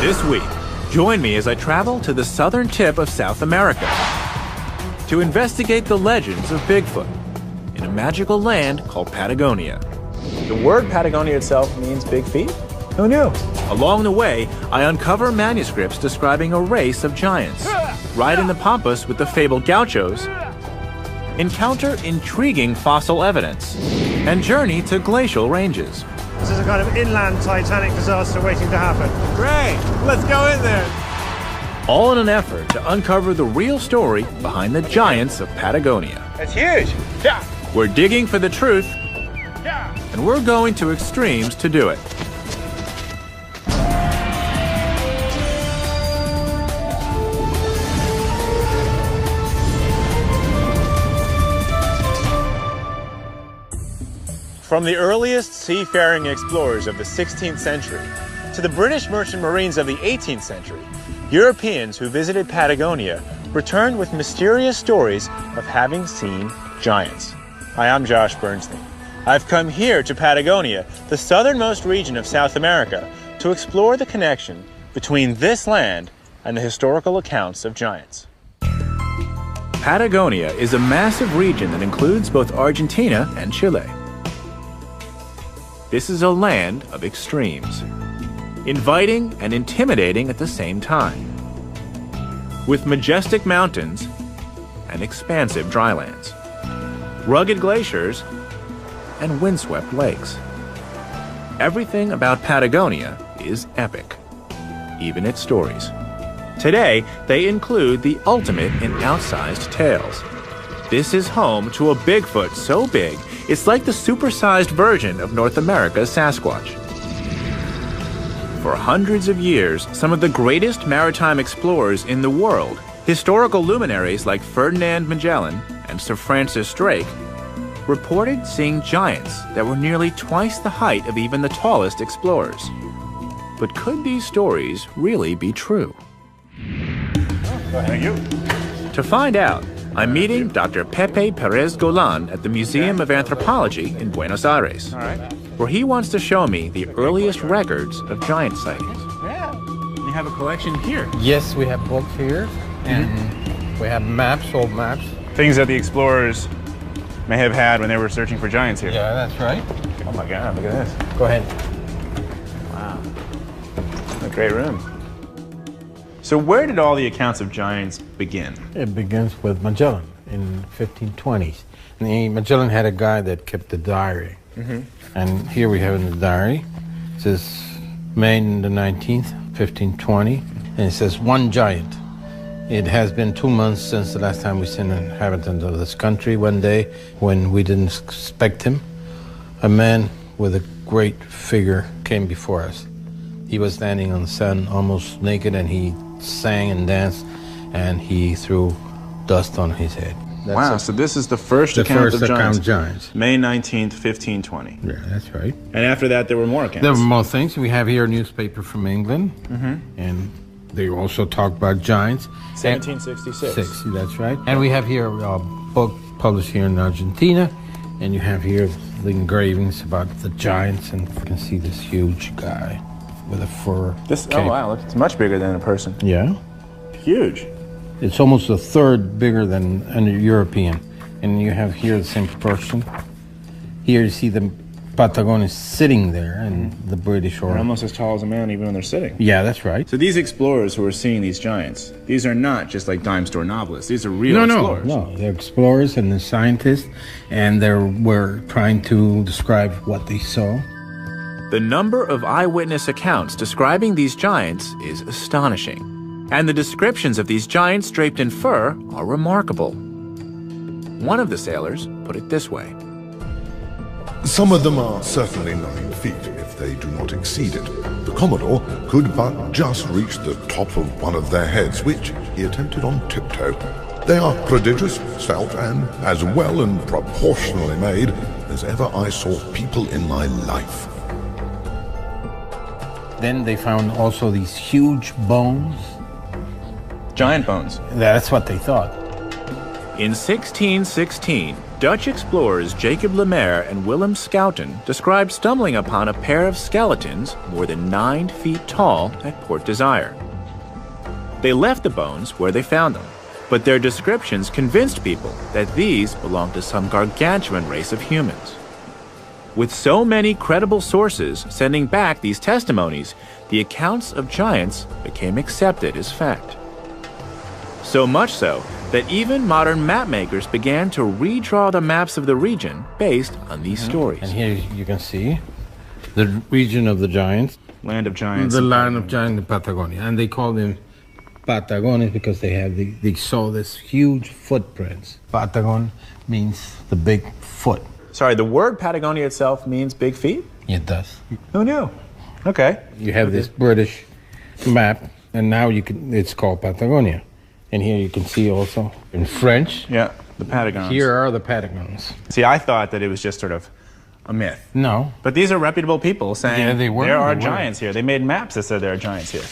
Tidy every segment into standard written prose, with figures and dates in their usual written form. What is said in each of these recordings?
This week, join me as I travel to the southern tip of South America to investigate the legends of Bigfoot in a magical land called Patagonia. The word Patagonia itself means big feet? Who knew? Along the way, I uncover manuscripts describing a race of giants, ride in the pampas with the fabled gauchos, encounter intriguing fossil evidence, and journey to glacial ranges. This is a kind of inland Titanic disaster waiting to happen. Great! Let's go in there! All in an effort to uncover the real story behind the giants of Patagonia. It's huge! Yeah! We're digging for the truth, Yeah! and we're going to extremes to do it. From the earliest seafaring explorers of the 16th century to the British merchant marines of the 18th century, Europeans who visited Patagonia returned with mysterious stories of having seen giants. Hi, I'm Josh Bernstein. I've come here to Patagonia, the southernmost region of South America, to explore the connection between this land and the historical accounts of giants. Patagonia is a massive region that includes both Argentina and Chile. This is a land of extremes, inviting and intimidating at the same time, with majestic mountains and expansive drylands, rugged glaciers and windswept lakes. Everything about Patagonia is epic, even its stories. Today, they include the ultimate in outsized tales. This is home to a Bigfoot so big, it's like the supersized version of North America's Sasquatch. For hundreds of years, some of the greatest maritime explorers in the world, historical luminaries like Ferdinand Magellan and Sir Francis Drake, reported seeing giants that were nearly twice the height of even the tallest explorers. But could these stories really be true? Thank you. To find out, I'm meeting Dr. Pepe Perez Golan at the Museum of Anthropology in Buenos Aires, where he wants to show me the earliest records of giant sightings. Yeah. You have a collection here. Yes, we have books here, and we have maps, old maps. Things that the explorers may have had when they were searching for giants here. Yeah, that's right. Oh my God, look at this. Go ahead. Wow. A great room. So where did all the accounts of giants begin? It begins with Magellan in 1520s. Magellan had a guy that kept a diary. And here we have in the diary, it says May the 19th, 1520, and it says one giant. It has been 2 months since the last time we seen an inhabitant of this country. One day, when we didn't expect him, a man with a great figure came before us. He was standing on the sand, almost naked, and he sang and danced, and he threw dust on his head. Wow, so this is the first account of giants. May 19th, 1520. Yeah, that's right. And after that, there were more accounts. There were more things. We have here a newspaper from England, and they also talk about giants. 1766. That's right. And we have here a book published here in Argentina, and you have here the engravings about the giants, and you can see this huge guy with a fur cape. Oh wow, look, it's much bigger than a person. Yeah. Huge. It's almost a third bigger than a European. And you have here the same person. Here you see the Patagonia sitting there, and the British They're almost as tall as a man even when they're sitting. Yeah, that's right. So these explorers who are seeing these giants, these are not just like dime store novelists. These are real explorers. No, they're explorers and they're scientists, and they were trying to describe what they saw. The number of eyewitness accounts describing these giants is astonishing, and the descriptions of these giants draped in fur are remarkable. One of the sailors put it this way. Some of them are certainly 9 feet, if they do not exceed it. The Commodore could but just reach the top of one of their heads, which he attempted on tiptoe. They are prodigious, svelte, and as well and proportionally made as ever I saw people in my life. Then they found also these huge bones. Giant bones. That's what they thought. In 1616, Dutch explorers Jacob Lemaire and Willem Schouten described stumbling upon a pair of skeletons more than 9 feet tall at Port Desire. They left the bones where they found them, but their descriptions convinced people that these belonged to some gargantuan race of humans. With so many credible sources sending back these testimonies, the accounts of giants became accepted as fact. So much so that even modern map makers began to redraw the maps of the region based on these stories. And here you can see the region of the giants. Land of giants. The land of giants in Patagonia. And they call them Patagonia because they saw this huge footprints. Patagon means the big foot. Sorry, the word Patagonia itself means big feet? It does. Who knew? Okay. You have this British map, and now it's called Patagonia. And here you can see also in French. Yeah, the Patagons. Here are the Patagons. See, I thought that it was just sort of a myth. No. But these are reputable people saying there are They giants here. They made maps that said there are giants here.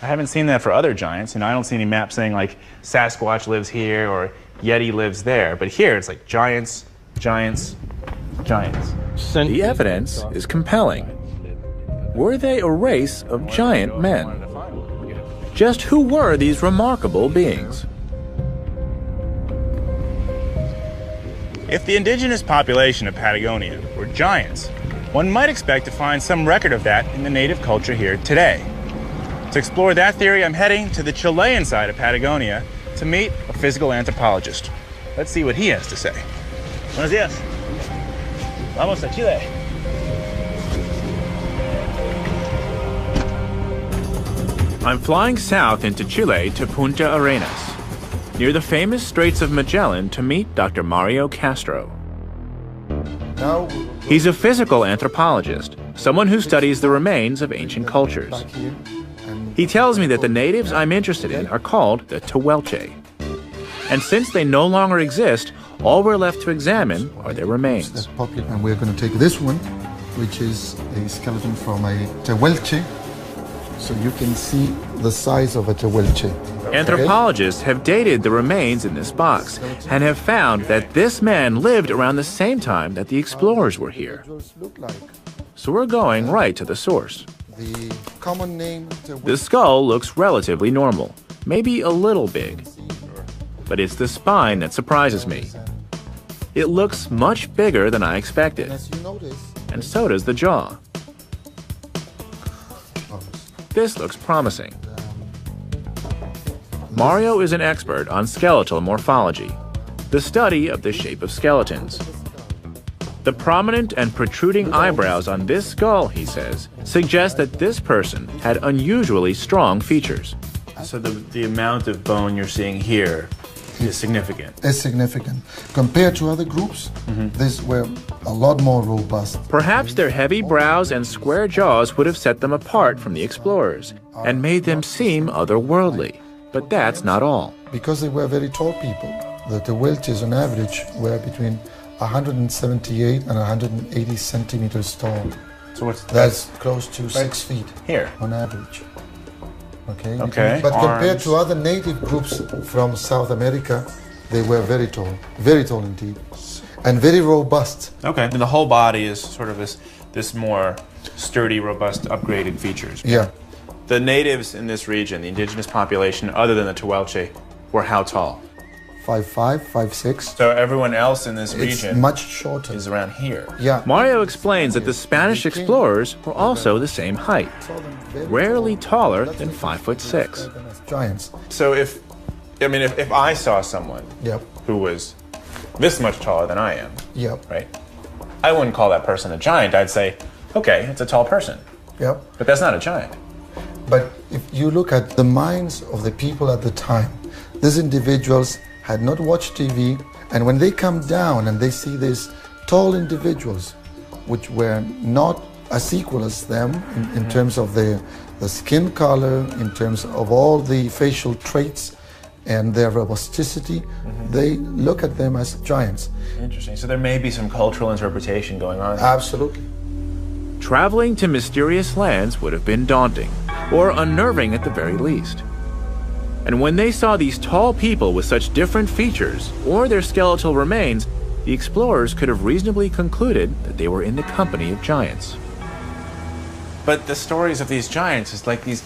I haven't seen that for other giants. I don't see any maps saying like Sasquatch lives here or Yeti lives there. But here it's like giants, giants, giants. The evidence is compelling. Were they a race of giant men? Just who were these remarkable beings? If the indigenous population of Patagonia were giants, one might expect to find some record of that in the native culture here today. To explore that theory, I'm heading to the Chilean side of Patagonia to meet a physical anthropologist. Let's see what he has to say. Buenos días. Vamos a Chile. I'm flying south into Chile to Punta Arenas, near the famous Straits of Magellan, to meet Dr. Mario Castro. He's a physical anthropologist, someone who studies the remains of ancient cultures. He tells me that the natives I'm interested in are called the Tehuelche. And since they no longer exist, all we're left to examine are their remains. And we're going to take this one, which is a skeleton from a Tehuelche. So you can see the size of a Tehuelche. Anthropologists have dated the remains in this box and have found that this man lived around the same time that the explorers were here. So we're going right to the source. The common name The skull looks relatively normal, maybe a little big. But it's the spine that surprises me. It looks much bigger than I expected. And so does the jaw. This looks promising. Mario is an expert on skeletal morphology, the study of the shape of skeletons. The prominent and protruding eyebrows on this skull, he says, suggest that this person had unusually strong features. So the amount of bone you're seeing here is significant. It's significant. Compared to other groups, these were a lot more robust. Perhaps their heavy brows and square jaws would have set them apart from the explorers and made them seem otherworldly. But that's not all. Because they were very tall people, the Tehuelches on average were between 178 and 180 centimeters tall. So that's close to 6 feet here on average. Okay. Okay. But compared to other native groups from South America, they were very tall indeed, and very robust. Okay. And the whole body is sort of this more sturdy, robust, upgraded features. Yeah. The natives in this region, the indigenous population, other than the Tehuelche, were how tall? 5'5", 5'6". So everyone else in this It's region much shorter. is around here. Yeah. Mario explains that the Spanish explorers were also the same height, rarely taller than 5'6". Giants. So if I saw someone Yep. who was this much taller than I am, Yep. right? I wouldn't call that person a giant. I'd say, okay, it's a tall person. Yep. But that's not a giant. But if you look at the minds of the people at the time, these individuals had not watched TV, and when they come down and they see these tall individuals, which were not as equal as them in terms of the skin color, in terms of all the facial traits and their robusticity, they look at them as giants. Interesting. So there may be some cultural interpretation going on. Absolutely. Traveling to mysterious lands would have been daunting, or unnerving at the very least. And when they saw these tall people with such different features, or their skeletal remains, the explorers could have reasonably concluded that they were in the company of giants. But the stories of these giants is like these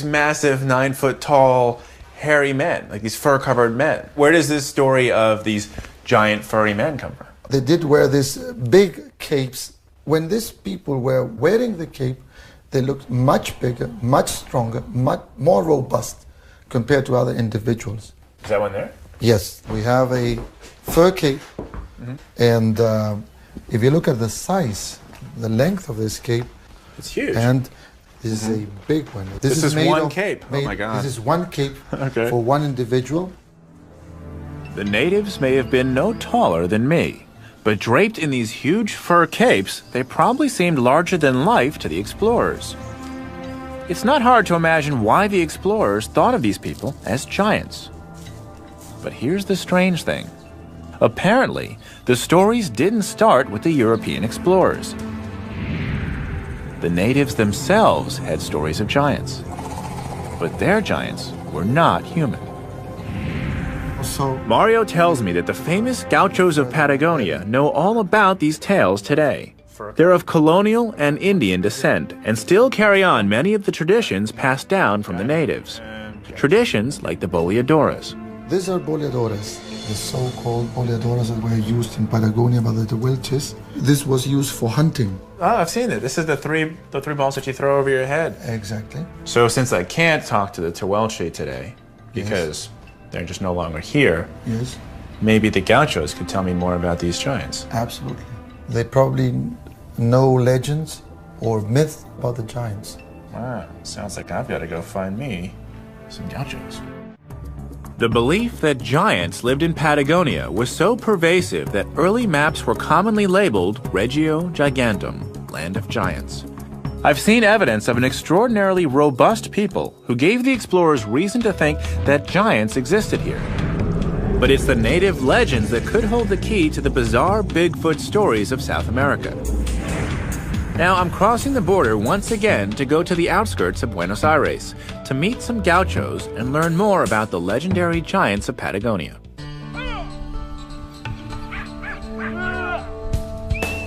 massive 9-foot-tall, hairy men, like these fur-covered men. Where does this story of these giant furry men come from? They did wear these big capes. When these people were wearing the cape, they looked much bigger, much stronger, much more robust compared to other individuals. Is that one there? Yes, we have a fur cape, and if you look at the size, the length of this cape, It's huge. and this is a big one. This is made one cape. Oh my God. This is one cape Okay. for one individual. The natives may have been no taller than me, but draped in these huge fur capes, they probably seemed larger than life to the explorers. It's not hard to imagine why the explorers thought of these people as giants. But here's the strange thing. Apparently, the stories didn't start with the European explorers. The natives themselves had stories of giants, but their giants were not human. So Mario tells me that the famous gauchos of Patagonia know all about these tales today. They're of colonial and Indian descent and still carry on many of the traditions passed down from the natives. Traditions like the boleadoras. these are boleadoras, the so-called boleadoras that were used in Patagonia by the Welches. This was used for hunting. Oh, I've seen it. This is the three balls that you throw over your head. Exactly. So since I can't talk to the Tehuelche today, because they're just no longer here, Yes, maybe the gauchos could tell me more about these giants. absolutely. They probably know legends or myths about the giants. Wow, sounds like I've got to go find me some gauchos. The belief that giants lived in Patagonia was so pervasive that early maps were commonly labeled Regio Gigantum, Land of Giants. I've seen evidence of an extraordinarily robust people who gave the explorers reason to think that giants existed here. But it's the native legends that could hold the key to the bizarre Bigfoot stories of South America. Now I'm crossing the border once again to go to the outskirts of Buenos Aires to meet some gauchos and learn more about the legendary giants of Patagonia.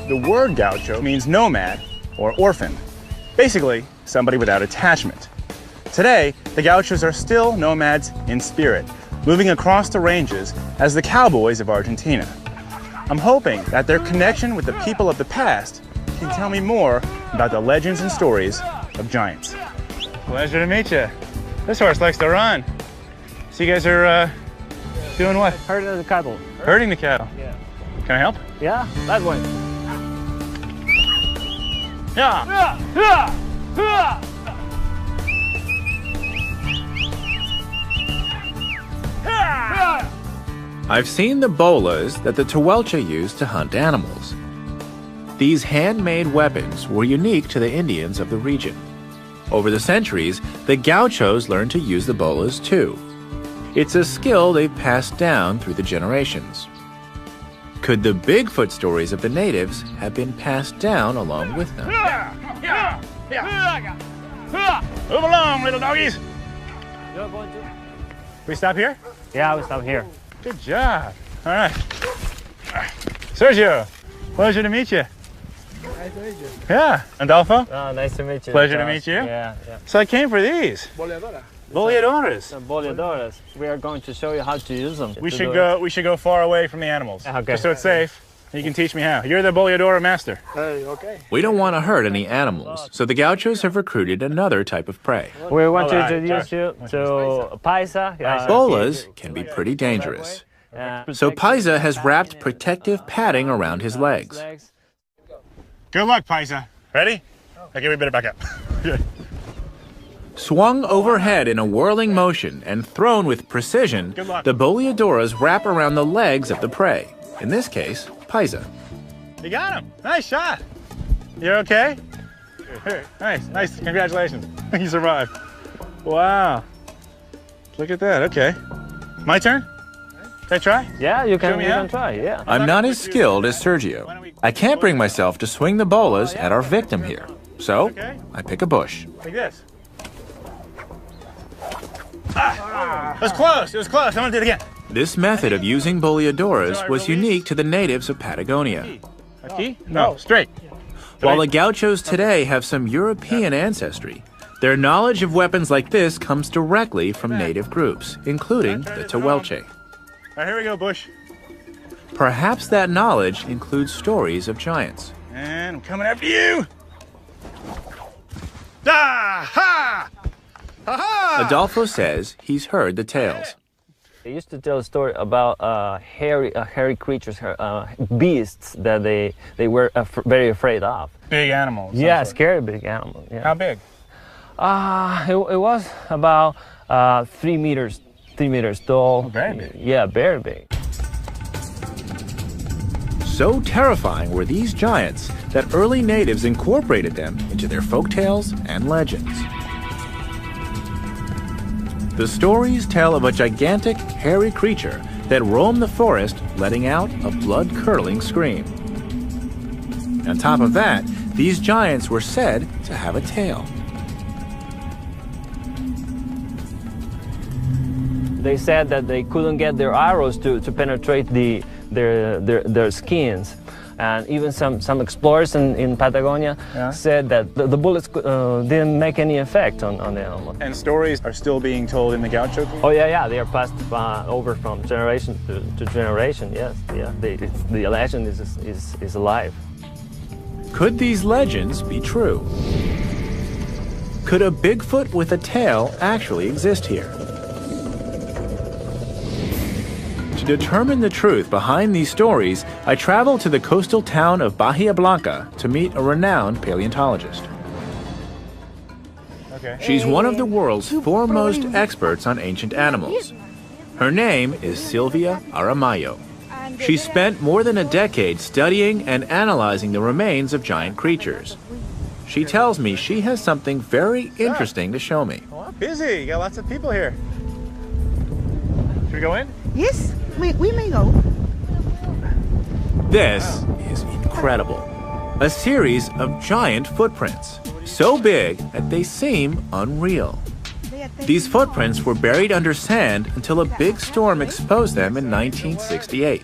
The word gaucho means nomad or orphan, basically somebody without attachment. Today, the gauchos are still nomads in spirit, moving across the ranges as the cowboys of Argentina. I'm hoping that their connection with the people of the past can tell me more about the legends and stories of giants. Pleasure to meet you. This horse likes to run. So you guys are doing what? Herding the cattle. Herding the cattle. Yeah. Can I help? Yeah, that one. Yeah. I've seen the bolas that the Tehuelche used to hunt animals. These handmade weapons were unique to the Indians of the region. Over the centuries, the gauchos learned to use the bolas too. It's a skill they've passed down through the generations. Could the Bigfoot stories of the natives have been passed down along with them? Move along, little doggies. You're going to? We stop here? Yeah, we stop here. Good job. All right. Sergio, pleasure to meet you. Nice to meet you. Yeah. Adolfo, Nice to meet you. pleasure to meet you. Yeah. So I came for these. Boleadoras. The boleadoras. We are going to show you how to use them. We should go far away from the animals. Okay. Just so it's safe. You can teach me how. You're the boleadora master. Okay. We don't want to hurt any animals, so the gauchos have recruited another type of prey. We want to Alright, introduce you to paisa. Bolas can be pretty dangerous. So Paisa has wrapped protective padding around his legs. Good luck, Paisa. Ready? Okay, we better back up. Swung overhead in a whirling motion and thrown with precision, Good luck. the boleadoras wrap around the legs of the prey, in this case, Paisa. You got him. Nice shot. You're okay? Here, nice. Congratulations. You survived. Wow. Look at that. Okay. My turn? Can I try? Yeah, you Show can, me you how? can try, yeah. I'm not as skilled as Sergio. I can't bring myself to swing the bolas at our victim here. So, I pick a bush. Like this. It was close. I'm gonna do it again. This method of using boleadoras was unique to the natives of Patagonia. Aquí? No, straight. While the gauchos today have some European ancestry, their knowledge of weapons like this comes directly from native groups, including the Tehuelche. All right, here we go, Bush. Perhaps that knowledge includes stories of giants. And I'm coming after you. Ah, ha! Ha ha! Adolfo says he's heard the tales. They used to tell a story about hairy creatures, beasts that they were very afraid of. Big animals. Yeah, scary big animals. Yeah. How big? It was about 3 meters tall. Oh, very big. Yeah, very big. So terrifying were these giants that early natives incorporated them into their folktales and legends. The stories tell of a gigantic, hairy creature that roamed the forest, letting out a blood-curdling scream. On top of that, these giants were said to have a tail. They said that they couldn't get their arrows to penetrate their skins. And even some explorers in Patagonia said that the bullets didn't make any effect on the animal. And stories are still being told in the gaucho community? Oh yeah, they are passed over from generation to generation. Yes, yeah. The legend is alive. Could these legends be true? Could a Bigfoot with a tail actually exist here? To determine the truth behind these stories, I traveled to the coastal town of Bahia Blanca to meet a renowned paleontologist. Okay. She's one of the world's foremost experts on ancient animals. Her name is Silvia Aramayo. She spent more than a decade studying and analyzing the remains of giant creatures. She tells me she has something very interesting to show me. Well, busy. You got lots of people here. Should we go in? Yes, we may go. This is incredible. A series of giant footprints, so big that they seem unreal. These footprints were buried under sand until a big storm exposed them in 1968.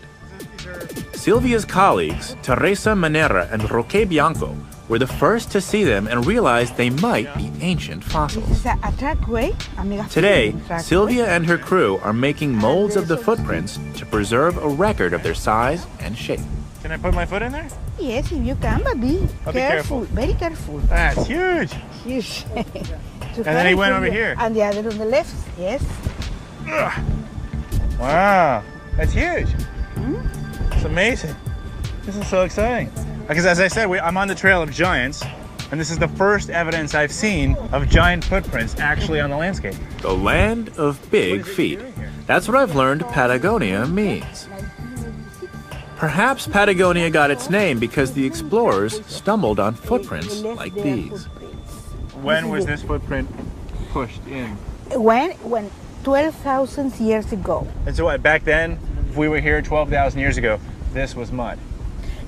Silvia's colleagues, Teresa Manera and Roque Bianco, were the first to see them and realized they might be ancient fossils. Today, Silvia and her crew are making molds of the footprints to preserve a record of their size and shape. Can I put my foot in there? Yes, if you can, but be careful, very careful. That's huge. Huge. And then he went over here. And the other on the left, yes. Ugh. Wow, that's huge. It's amazing. This is so exciting. Because as I said, I'm on the trail of giants, and this is the first evidence I've seen of giant footprints actually on the landscape. The land of big feet. That's what I've learned Patagonia means. Perhaps Patagonia got its name because the explorers stumbled on footprints like these. When was this footprint pushed in? When 12,000 years ago. And so what, back then, if we were here 12,000 years ago, this was mud?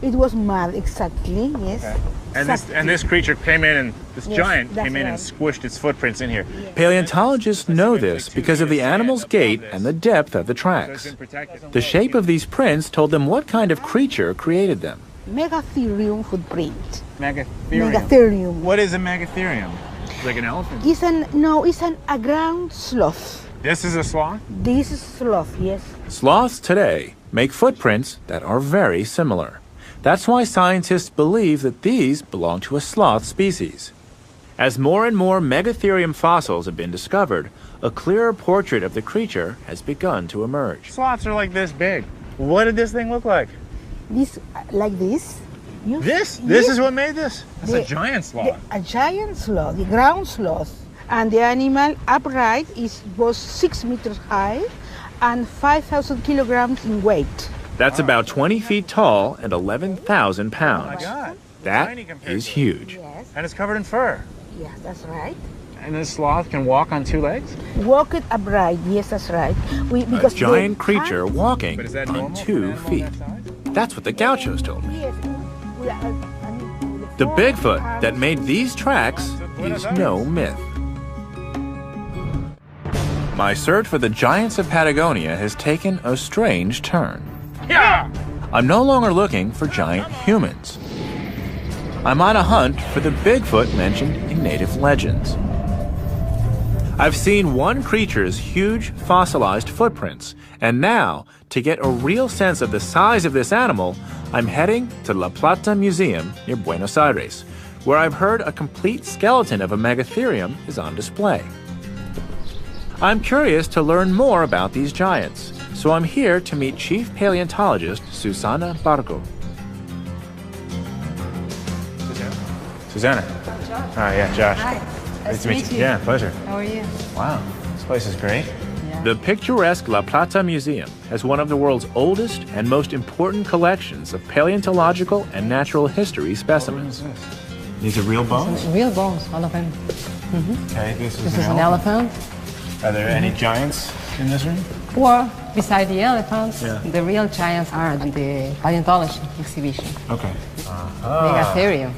It was mud, exactly, yes. Okay. And, exactly. this creature came in, and this giant that's came in and right. squished its footprints in here. Paleontologists know this because of the animal's gait and the depth of the tracks. The shape of these prints told them what kind of creature created them. Megatherium footprint. Megatherium. Megatherium. What is a megatherium? Like an elephant? It's a ground sloth. This is a sloth? This is sloth, yes. Sloths today make footprints that are very similar. That's why scientists believe that these belong to a sloth species. As more and more Megatherium fossils have been discovered, a clearer portrait of the creature has begun to emerge. Sloths are like this big. What did this thing look like? This, like this. This is what made this? That's a giant sloth. A giant sloth, the ground sloth. And the animal upright was 6 meters high and 5,000 kilograms in weight. That's about 20 feet tall and 11,000 pounds. Oh my God. That Tiny compared is to- huge. Yes, And it's covered in fur. yeah, that's right. And this sloth can walk on 2 legs? Walk it upright, yes, that's right. A Because giant the creature hands- walking But is that on normal for an 2 animal feet. that size? That's what the gauchos told me. Yes, The Bigfoot that made these tracks is no myth. My search for the giants of Patagonia has taken a strange turn. I'm no longer looking for giant humans. I'm on a hunt for the Bigfoot mentioned in native legends. I've seen one creature's huge fossilized footprints, and now, to get a real sense of the size of this animal, I'm heading to La Plata Museum near Buenos Aires, where I've heard a complete skeleton of a megatherium is on display. I'm curious to learn more about these giants, so I'm here to meet Chief Paleontologist Susana Barco. Susanna. Hi, yeah, Josh. Hi. Nice to meet you. Yeah, pleasure. How are you? Wow, this place is great. Yeah. The picturesque La Plata Museum has one of the world's oldest and most important collections of paleontological and natural history specimens. These are real bones? Real bones, all of them. Okay, this This is an elephant. Are there any giants in this room? Well, beside the elephants, Yeah. the real giants are at the paleontology exhibition. Okay. Megatherium.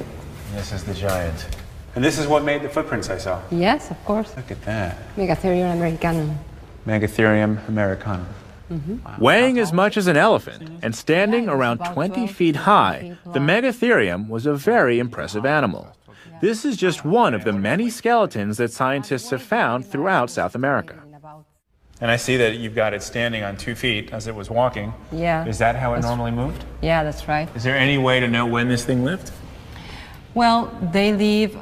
This is the giant. And this is what made the footprints I saw. Yes, of course. Look at that. Megatherium americanum. Megatherium americanum. Weighing as much as an elephant and standing around 20 feet high, the Megatherium was a very impressive animal. This is just one of the many skeletons that scientists have found throughout South America. And I see that you've got it standing on 2 feet as it was walking. Yeah. Is that how it normally moved? Yeah, that's right. Is there any way to know when this thing lived? Well, they live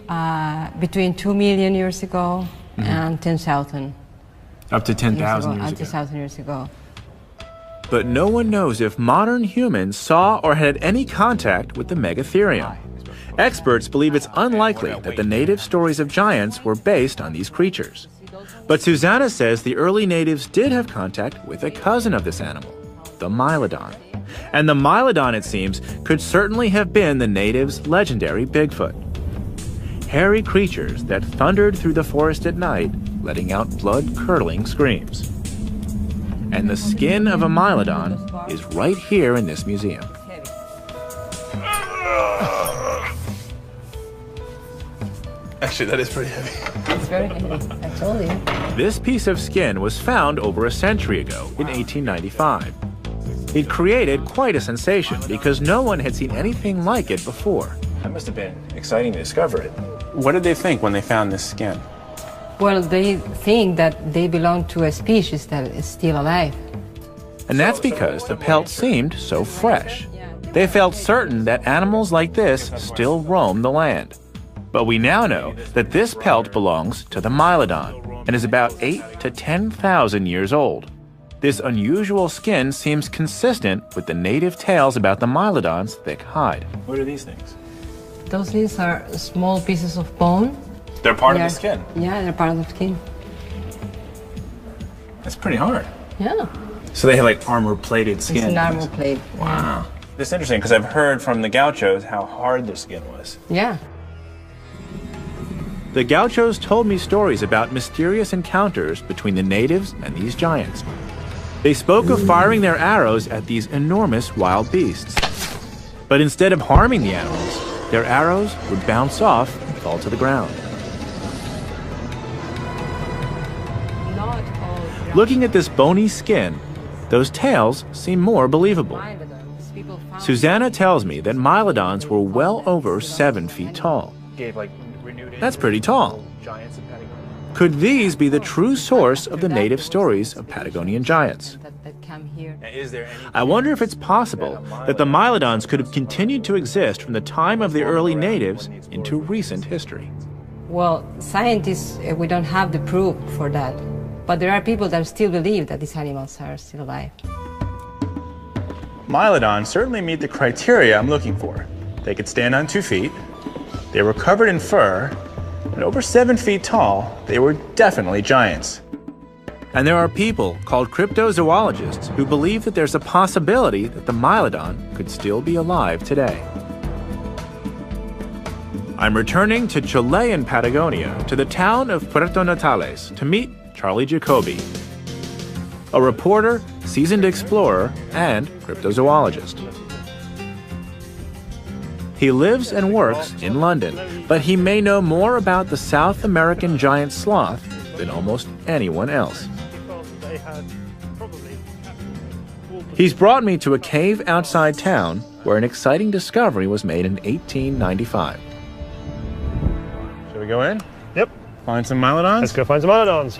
between 2 million years ago and 10,000 Up to 10,000 years years ago. ago. 10,000 years ago. But no one knows if modern humans saw or had any contact with the Megatherium. Experts believe it's unlikely that the native stories of giants were based on these creatures. But Susanna says the early natives did have contact with a cousin of this animal, the Mylodon. And the Mylodon, it seems, could certainly have been the natives' legendary Bigfoot. Hairy creatures that thundered through the forest at night, letting out blood-curdling screams. And the skin of a Mylodon is right here in this museum. Actually, that is pretty heavy. It's very heavy. I told you. This piece of skin was found over a century ago in 1895. It created quite a sensation because no one had seen anything like it before. That must have been exciting to discover it. What did they think when they found this skin? Well, they think that they belong to a species that is still alive. And that's because the pelt seemed so fresh. They felt certain that animals like this still roam the land. But we now know that this pelt belongs to the Mylodon and is about 8,000 to 10,000 years old. This unusual skin seems consistent with the native tales about the Mylodon's thick hide. What are these things? Those things are small pieces of bone. They're part of the skin. Yeah, they're part of the skin. That's pretty hard. Yeah. So they have like armor-plated skin. It's an armor plate. Wow. This is interesting because I've heard from the gauchos how hard their skin was. Yeah. The gauchos told me stories about mysterious encounters between the natives and these giants. They spoke of firing their arrows at these enormous wild beasts. But instead of harming the animals, their arrows would bounce off and fall to the ground. Not all Looking at this bony skin, those tales seem more believable. Mylodons. People found Susanna tells me that Mylodons were well over 7 feet tall. Gave like renewed That's pretty tall. giants in Patagonia. Could these be the true source of the native stories of Patagonian giants? that come here. Is there any I wonder if it's possible that the Mylodons could have continued to exist from the time of the early natives into recent history. Well, scientists, we don't have the proof for that. But there are people that still believe that these animals are still alive. Mylodons certainly meet the criteria I'm looking for. They could stand on 2 feet, they were covered in fur, and over 7 feet tall, they were definitely giants. And there are people called cryptozoologists who believe that there's a possibility that the Mylodon could still be alive today. I'm returning to Chilean Patagonia to the town of Puerto Natales to meet Charlie Jacoby, a reporter, seasoned explorer, and cryptozoologist. He lives and works in London, but he may know more about the South American giant sloth than almost anyone else. Probably. He's brought me to a cave outside town where an exciting discovery was made in 1895. Shall we go in? Yep. Find some Mylodons? Let's go find some Mylodons.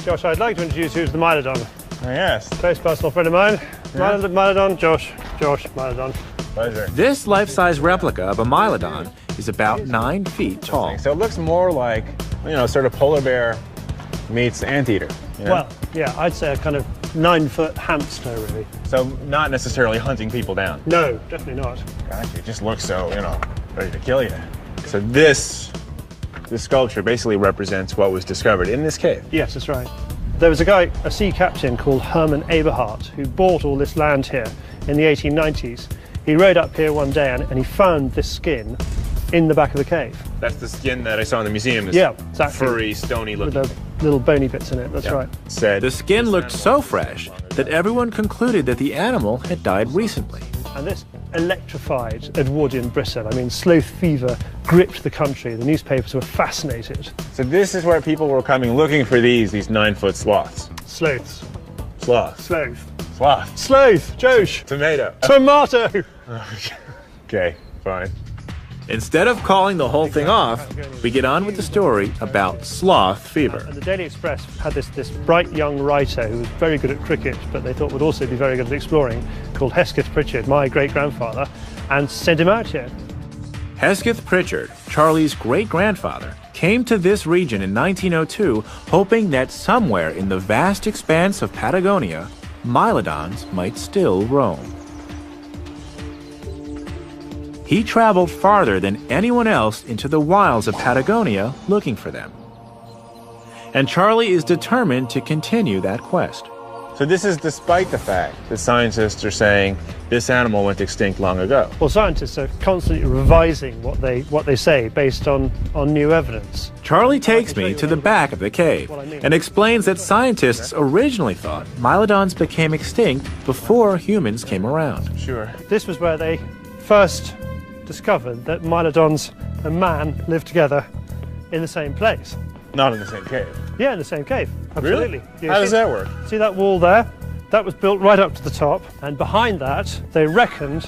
Josh, I'd like to introduce you to the Mylodon. Oh, yes. Close personal friend of mine. Yeah. Mylodon, Josh, Mylodon. Pleasure. This life-size replica of a Mylodon is about 9 feet tall. So it looks more like, you know, sort of polar bear meets anteater. You know? Well, yeah, I'd say a kind of 9-foot hamster, really. So not necessarily hunting people down. No, definitely not. Gosh, it just looks so, you know, ready to kill you. So this sculpture basically represents what was discovered in this cave. Yes, that's right. There was a sea captain called Herman Eberhard, who bought all this land here in the 1890s. He rode up here one day and he found this skin in the back of the cave. That's the skin that I saw in the museum. This Yeah, exactly. furry, stony looking. With the little bony bits in it, that's right. Said The skin looked so fresh that everyone concluded that the animal had died recently. And this electrified Edwardian Britain. I mean, sloth fever gripped the country. The newspapers were fascinated. So this is where people were coming looking for these 9-foot sloths. Sloths. Sloth. Sloth. Sloth. Sloth, Josh. Tomato. Tomato. Okay, fine. Instead of calling the whole thing off, we get on with the story about sloth fever. And the Daily Express had this bright young writer who was very good at cricket, but they thought would also be very good at exploring, called Hesketh Pritchard, my great-grandfather, and sent him out here. Hesketh Pritchard, Charlie's great-grandfather, came to this region in 1902 hoping that somewhere in the vast expanse of Patagonia, Mylodons might still roam. He traveled farther than anyone else into the wilds of Patagonia looking for them. And Charlie is determined to continue that quest. So this is despite the fact that scientists are saying this animal went extinct long ago. Well, scientists are constantly revising what they say based on new evidence. Charlie takes me to the back of the cave and explains that scientists originally thought Mylodons became extinct before humans came around. Sure. This was where they first discovered that Mylodons and man lived together in the same place. Not in the same cave. Yeah, in the same cave. Absolutely. Really? Yeah, How does that work? See that wall there? That was built right up to the top, and behind that, they reckoned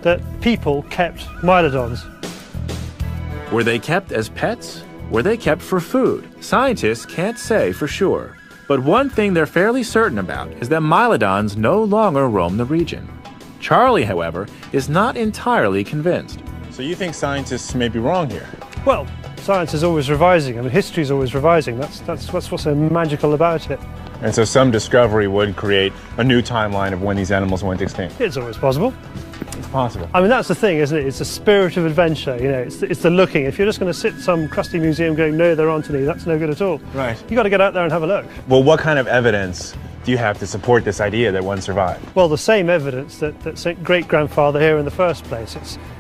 that people kept Mylodons. Were they kept as pets? Were they kept for food? Scientists can't say for sure. But one thing they're fairly certain about is that Mylodons no longer roam the region. Charlie, however, is not entirely convinced. So you think scientists may be wrong here? Well, science is always revising. I mean, history is always revising. That's what's so magical about it. And so some discovery would create a new timeline of when these animals went extinct. It's always possible. It's possible. I mean, that's the thing, isn't it? It's a spirit of adventure. You know, it's the looking. If you're just going to sit in some crusty museum going, no, there aren't any, that's no good at all. Right. You got to get out there and have a look. Well, what kind of evidence do you have to support this idea that one survived? Well, the same evidence that sent great-grandfather here in the first place.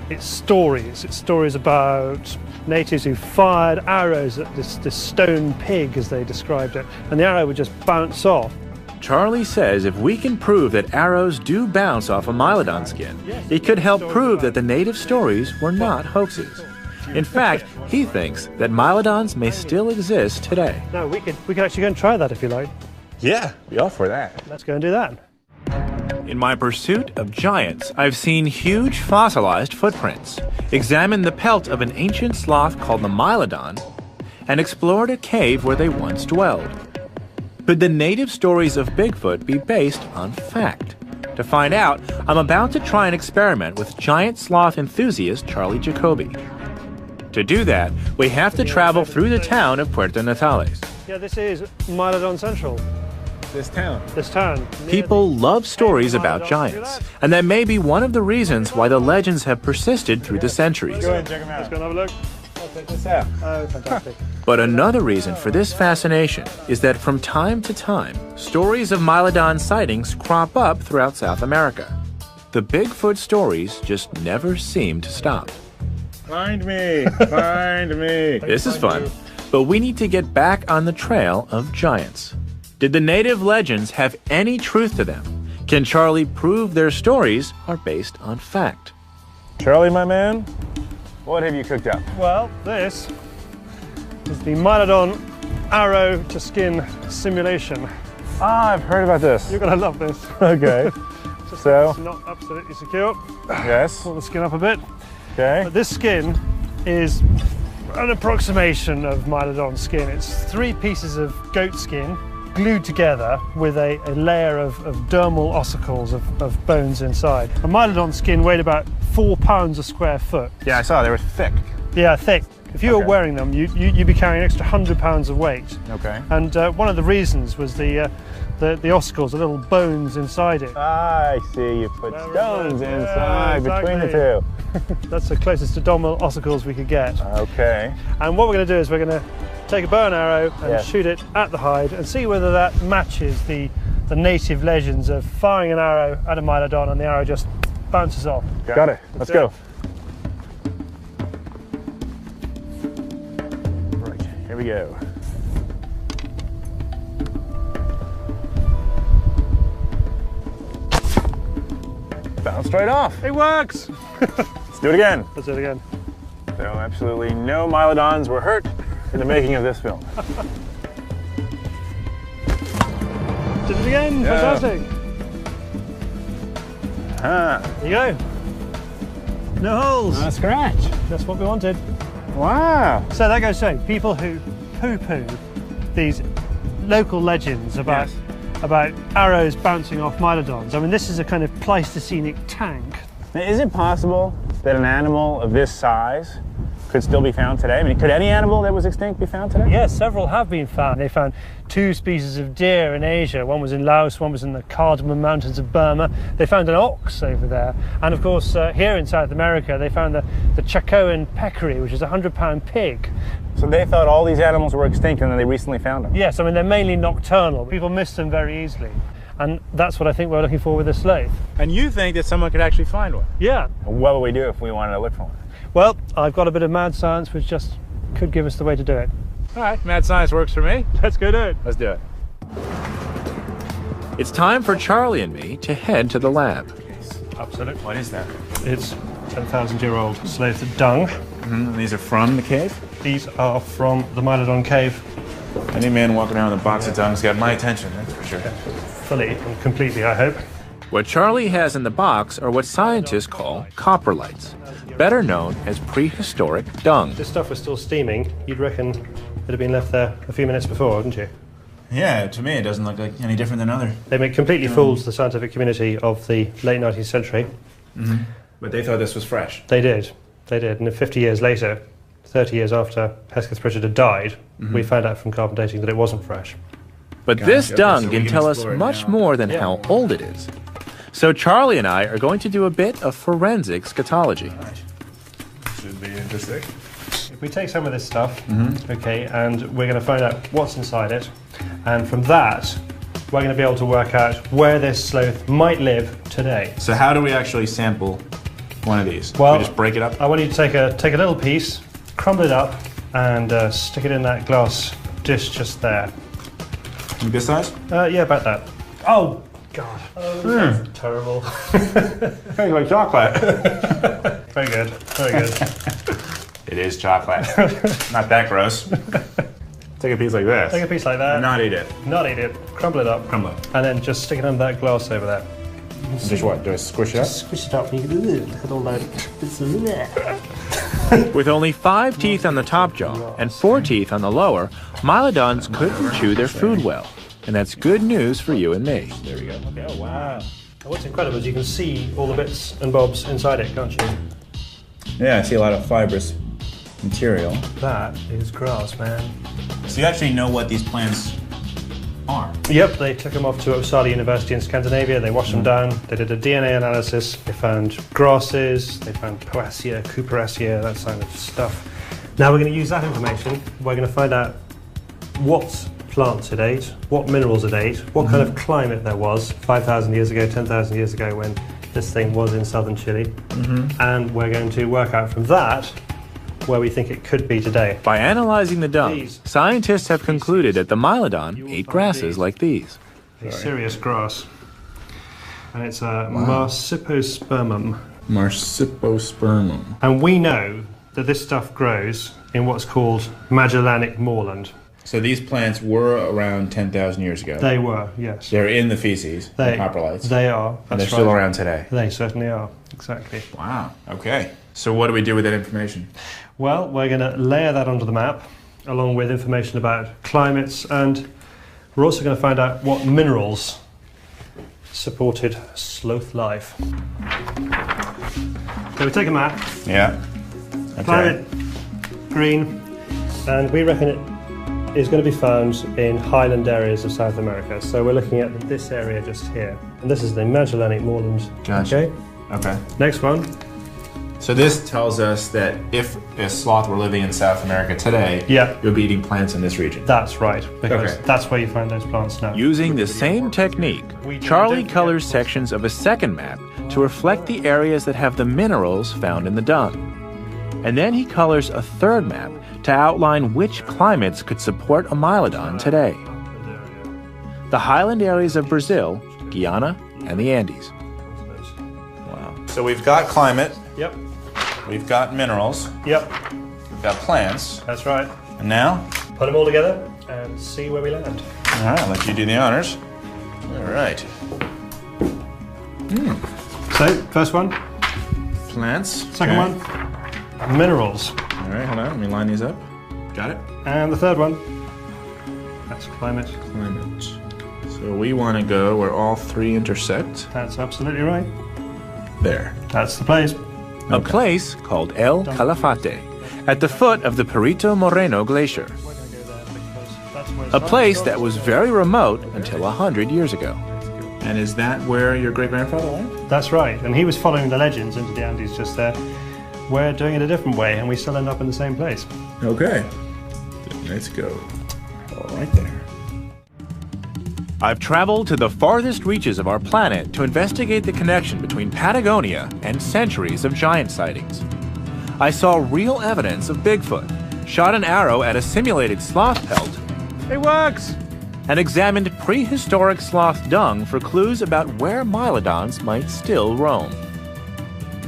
It's stories. It's stories about natives who fired arrows at this stone pig, as they described it, and the arrow would just bounce off. Charlie says if we can prove that arrows do bounce off a Mylodon skin, it could help prove that the native stories were not hoaxes. In fact, he thinks that Mylodons may still exist today. No, we could actually go and try that if you like. Yeah, be all for that. Let's go and do that. In my pursuit of giants, I've seen huge fossilized footprints, examined the pelt of an ancient sloth called the Mylodon, and explored a cave where they once dwelled. Could the native stories of Bigfoot be based on fact? To find out, I'm about to try an experiment with giant sloth enthusiast Charlie Jacoby. To do that, we have to travel through the town of Puerto Natales. Yeah, this is Mylodon Central. This town. This town. People love stories about giants, and that may be one of the reasons why the legends have persisted through the centuries. Go ahead and check them out. Let's go and have a look. I'll check this out. Oh, fantastic. But another reason for this fascination is that from time to time, stories of Mylodon sightings crop up throughout South America. The Bigfoot stories just never seem to stop. Find me! Find me! This is fun, but we need to get back on the trail of giants. Did the native legends have any truth to them? Can Charlie prove their stories are based on fact? Charlie, my man, what have you cooked up? Well, this is the Mylodon arrow to skin simulation. Ah, I've heard about this. You're gonna love this. Okay. So, It's not absolutely secure. yes. Pull the skin up a bit. Okay. But this skin is an approximation of Mylodon skin. It's 3 pieces of goat skin glued together with a layer of dermal ossicles of bones inside. A Mylodon skin weighed about 4 pounds a square foot. Yeah, I saw they were thick. Yeah, thick. If you were wearing them, you'd be carrying an extra 100 pounds of weight. Okay. And one of the reasons was the ossicles, the little bones inside it. I see, you put stones inside between the two. That's the closest to dermal ossicles we could get. Okay. And what we're going to do is we're going to take a bow and arrow and shoot it at the hide and see whether that matches the native legends of firing an arrow at a Mylodon and the arrow just bounces off. Got it. Let's go. Right, here we go. Bounced right off. It works! Let's do it again. Let's do it again. So absolutely no Mylodons were hurt in the making of this film. Did it again, fantastic. There you go. No holes. Not a scratch. That's what we wanted. Wow. So that goes saying, people who poo-poo these local legends about arrows bouncing off Mylodons. I mean, this is a kind of Pleistocenic tank. Now, is it possible that an animal of this size could still be found today? I mean, could any animal that was extinct be found today? Yes, several have been found. They found 2 species of deer in Asia. One was in Laos, one was in the Cardamom Mountains of Burma. They found an ox over there. And of course, here in South America, they found the Chacoan peccary, which is a 100-pound pig. So they thought all these animals were extinct and then they recently found them? Yes, I mean, they're mainly nocturnal. People miss them very easily. And that's what I think we're looking for with the sloth. And you think that someone could actually find one? Yeah. What would we do if we wanted to look for one? Well, I've got a bit of mad science which just could give us the way to do it. All right, mad science works for me. Let's go do it. Let's do it. It's time for Charlie and me to head to the lab. Absolutely. What is that? It's 10,000-year-old sloth dung. And these are from the cave? These are from the Mylodon cave. Any man walking around with a box of dung's got my attention, that's for sure. Fully and completely, I hope. What Charlie has in the box are what scientists call coprolites, better known as prehistoric dung. If this stuff was still steaming, you'd reckon it had been left there a few minutes before, wouldn't you? Yeah, to me it doesn't look like any different than other. They completely fooled the scientific community of the late 19th century. Mm-hmm. But they thought this was fresh. They did. And 50 years later, 30 years after Hesketh Pritchard had died, we found out from carbon dating that it wasn't fresh. But this dung can tell us much more than how old it is. So Charlie and I are going to do a bit of forensic scatology. Should be interesting. If we take some of this stuff, okay, and we're going to find out what's inside it, and from that, we're going to be able to work out where this sloth might live today. So how do we actually sample one of these? Well, we just break it up? I want you to take a little piece, crumble it up, and stick it in that glass dish just there. Like this size? Yeah, about that. Oh, God. Oh, that's terrible. Tastes like chocolate. Very good, very good. It is chocolate. Not that gross. Take a piece like this. Take a piece like that. Not eat it. Not eat it. Crumble it up. Crumble it. And then just stick it under that glass over there. Just what? Do I squish it up? Squish it up and you can look at all that. With only 5 teeth on the top jaw and 4 teeth on the lower, Mylodons couldn't chew their food well. And that's good news for you and me. There we go. Oh, wow. And what's incredible is you can see all the bits and bobs inside it, can't you? Yeah, I see a lot of fibrous material. That is grass, man. So you actually know what these plants are? Yep, they took them off to Uppsala University in Scandinavia, they washed them down, they did a DNA analysis, they found grasses, they found Poaceae, Cuperacea, that kind of stuff. Now we're going to use that information, we're going to find out what plants it ate, what minerals it ate, what kind of climate there was 5,000 years ago, 10,000 years ago when this thing was in southern Chile, and we're going to work out from that where we think it could be today. By analyzing the dung, scientists have concluded that the Mylodon ate grasses like these. A serious grass. And it's a Marsipospermum. Marsipospermum. And we know that this stuff grows in what's called Magellanic moorland. So these plants were around 10,000 years ago. They were, yes. They're in the feces, the coprolites. They are. And they're still around today. They certainly are, exactly. Wow, okay. So what do we do with that information? Well, we're going to layer that onto the map, along with information about climates, and we're also going to find out what minerals supported sloth life. So we take a map. Yeah. Okay. Climate, green, and we reckon it is going to be found in highland areas of South America. So we're looking at this area just here. And this is the Magellanic moorland. Gotcha. Okay. Okay. Next one. So this tells us that if a sloth were living in South America today, yeah, it would be eating plants in this region. That's right, because that's where you find those plants now. Using the same technique, Charlie colors sections of a second map to reflect the areas that have the minerals found in the dung. And then he colors a third map to outline which climates could support a Mylodon today. The highland areas of Brazil, Guyana, and the Andes. Wow. So we've got climate. Yep. We've got minerals. Yep. We've got plants. That's right. And now? Put them all together and see where we land. All right, I'll let you do the honors. All right. So, first one. Plants. Second one. Minerals. All right, hold on. Let me line these up. Got it. And the third one. That's climate. Climate. So we want to go where all three intersect. That's absolutely right. There. That's the place. A place called El Calafate, at the foot of the Perito Moreno Glacier. A place that was very remote until 100 years ago. And is that where your great-grandfather went? That's right, and he was following the legends into the Andes just there. We're doing it a different way, and we still end up in the same place. Okay. Let's go. All right there. I've traveled to the farthest reaches of our planet to investigate the connection between Patagonia and centuries of giant sightings. I saw real evidence of Bigfoot, shot an arrow at a simulated sloth pelt, it works, and examined prehistoric sloth dung for clues about where Mylodons might still roam.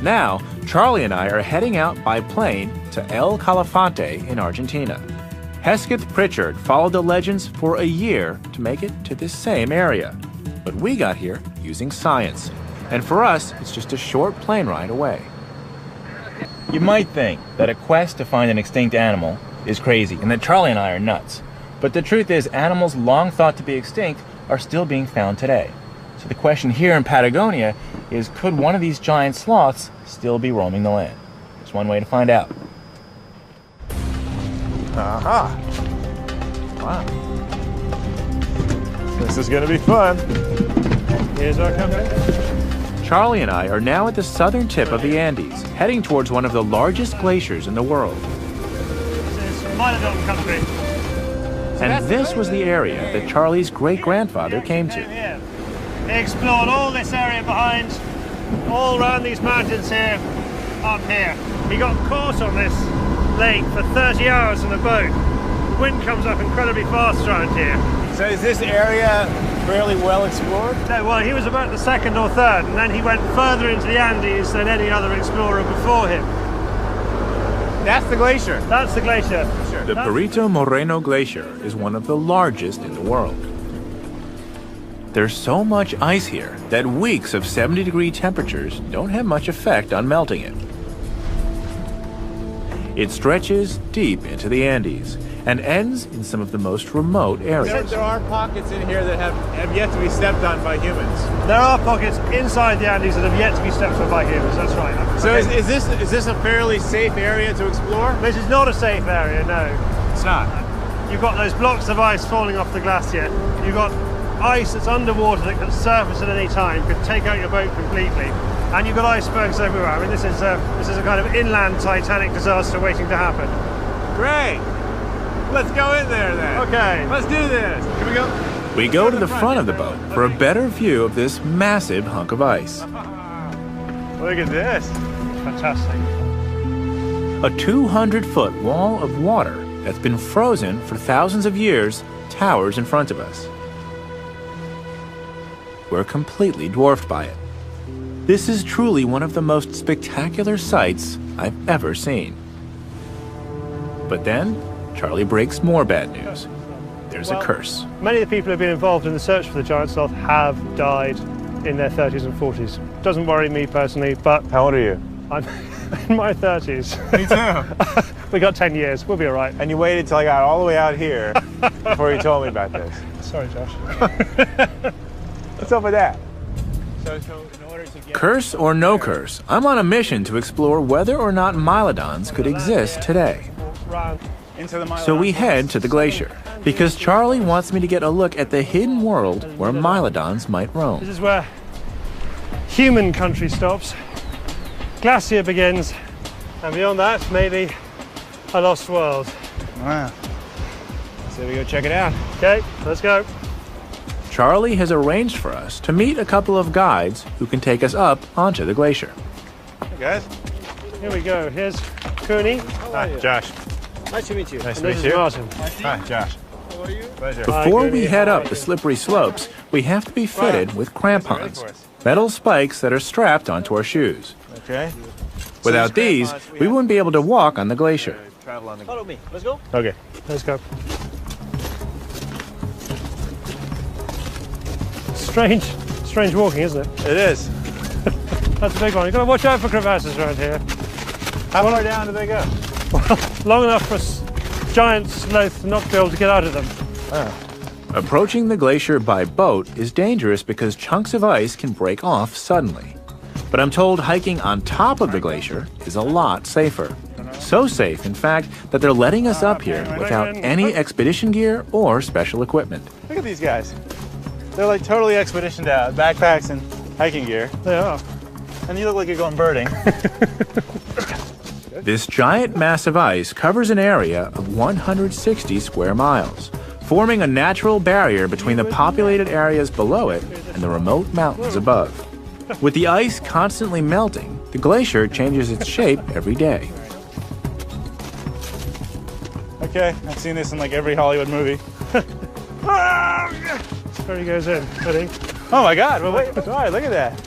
Now, Charlie and I are heading out by plane to El Calafate in Argentina. Hesketh Pritchard followed the legends for a year to make it to this same area. But we got here using science. And for us, it's just a short plane ride away. You might think that a quest to find an extinct animal is crazy and that Charlie and I are nuts. But the truth is, animals long thought to be extinct are still being found today. So the question here in Patagonia is, could one of these giant sloths still be roaming the land? There's one way to find out. Aha! Wow. This is going to be fun. Here's our company. Charlie and I are now at the southern tip of the Andes, heading towards one of the largest glaciers in the world. This is Mylodon country. And this was the area that Charlie's great-grandfather came to. He explored all this area behind, all around these mountains here, up here. He got caught on this lake for 30 hours in a boat. The wind comes up incredibly fast around here. So is this area fairly well explored? No, well, he was about the second or third, and then he went further into the Andes than any other explorer before him. That's the glacier. That's the glacier. Sure. The Perito Moreno Glacier is one of the largest in the world. There's so much ice here that weeks of 70-degree temperatures don't have much effect on melting it. It stretches deep into the Andes and ends in some of the most remote areas. There are pockets in here that have yet to be stepped on by humans. There are pockets inside the Andes that have yet to be stepped on by humans, that's right. So okay. is this a fairly safe area to explore? This is not a safe area, no. It's not. You've got those blocks of ice falling off the glacier. You've got ice that's underwater that can surface at any time, could take out your boat completely. And you've got icebergs everywhere. I mean, this is a kind of inland Titanic disaster waiting to happen. Great. Let's go in there then. Okay. Let's do this. Can we go? We go to the front of the boat for a better view of this massive hunk of ice. Look at this. Fantastic. A 200-foot wall of water that's been frozen for thousands of years towers in front of us. We're completely dwarfed by it. This is truly one of the most spectacular sights I've ever seen. But then, Charlie breaks more bad news. There's a curse. Many of the people who have been involved in the search for the giant sloth have died in their 30s and 40s. Doesn't worry me personally, but... How old are you? I'm in my 30s. Me too. We got 10 years, we'll be all right. And you waited till I got all the way out here before you told me about this. Sorry, Josh. What's up with that? Curse or no curse, I'm on a mission to explore whether or not Mylodons could exist today. So we head to the glacier, because Charlie wants me to get a look at the hidden world where Mylodons might roam. This is where human country stops, glacier begins, and beyond that, maybe a lost world. Wow. So we go check it out. Okay, let's go. Charlie has arranged for us to meet a couple of guides who can take us up onto the glacier. Hey guys. Here we go. Here's Cooney. Hi, Josh. Nice to meet you. Nice to This meet is you. Martin. Hi, Josh. How are you? Pleasure. Before we head up the slippery slopes, we have to be fitted with crampons, metal spikes that are strapped onto our shoes. Okay. Without these, we wouldn't be able to walk on the glacier. Follow me. Let's go. Okay. Let's go. Strange walking, isn't it? It is. That's a big one. You've got to watch out for crevasses around here. How far down do they go? Long enough for a giant sloth to not be able to get out of them. Oh. Approaching the glacier by boat is dangerous because chunks of ice can break off suddenly. But I'm told hiking on top of the glacier is a lot safer. So safe, in fact, that they're letting us up here without any expedition gear or special equipment. Look at these guys. They're like totally expeditioned out, backpacks and hiking gear. They are. And you look like you're going birding. This giant mass of ice covers an area of 160 square miles, forming a natural barrier between the populated areas below it and the remote mountains above. With the ice constantly melting, the glacier changes its shape every day. Okay, I've seen this in like every Hollywood movie. There he goes in. Ready? Oh my God! Well, wait, sorry, look at that.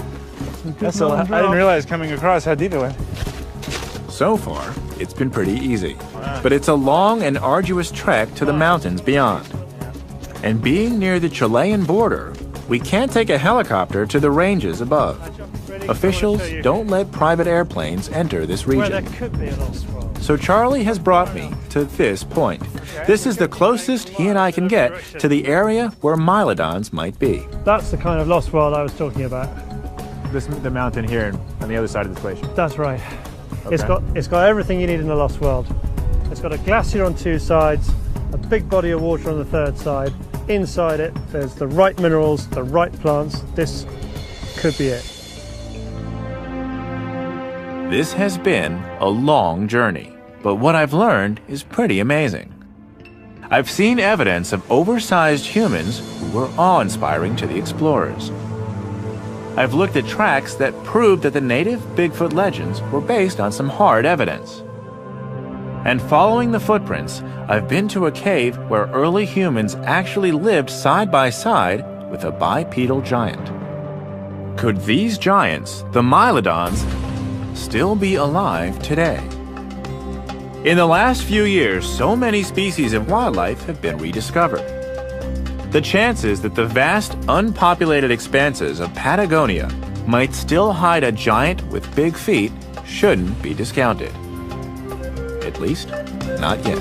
That's I didn't realize coming across how deep it went. So far, it's been pretty easy, but it's a long and arduous trek to the mountains beyond. And being near the Chilean border, we can't take a helicopter to the ranges above. Officials don't let private airplanes enter this Where there region. could be a lost world. So Charlie has brought me to this point. This is the closest he and I can get to the area where Mylodons might be. That's the kind of lost world I was talking about. The mountain here on the other side of the glacier. That's right. Okay. It's got everything you need in a lost world. It's got a glacier on two sides, a big body of water on the third side. Inside it, there's the right minerals, the right plants. This could be it. This has been a long journey, but what I've learned is pretty amazing. I've seen evidence of oversized humans who were awe-inspiring to the explorers. I've looked at tracks that prove that the native Bigfoot legends were based on some hard evidence. And following the footprints, I've been to a cave where early humans actually lived side by side with a bipedal giant. Could these giants, the Mylodons, still be alive today? In the last few years, so many species of wildlife have been rediscovered. The chances that the vast, unpopulated expanses of Patagonia might still hide a giant with big feet shouldn't be discounted. At least, not yet.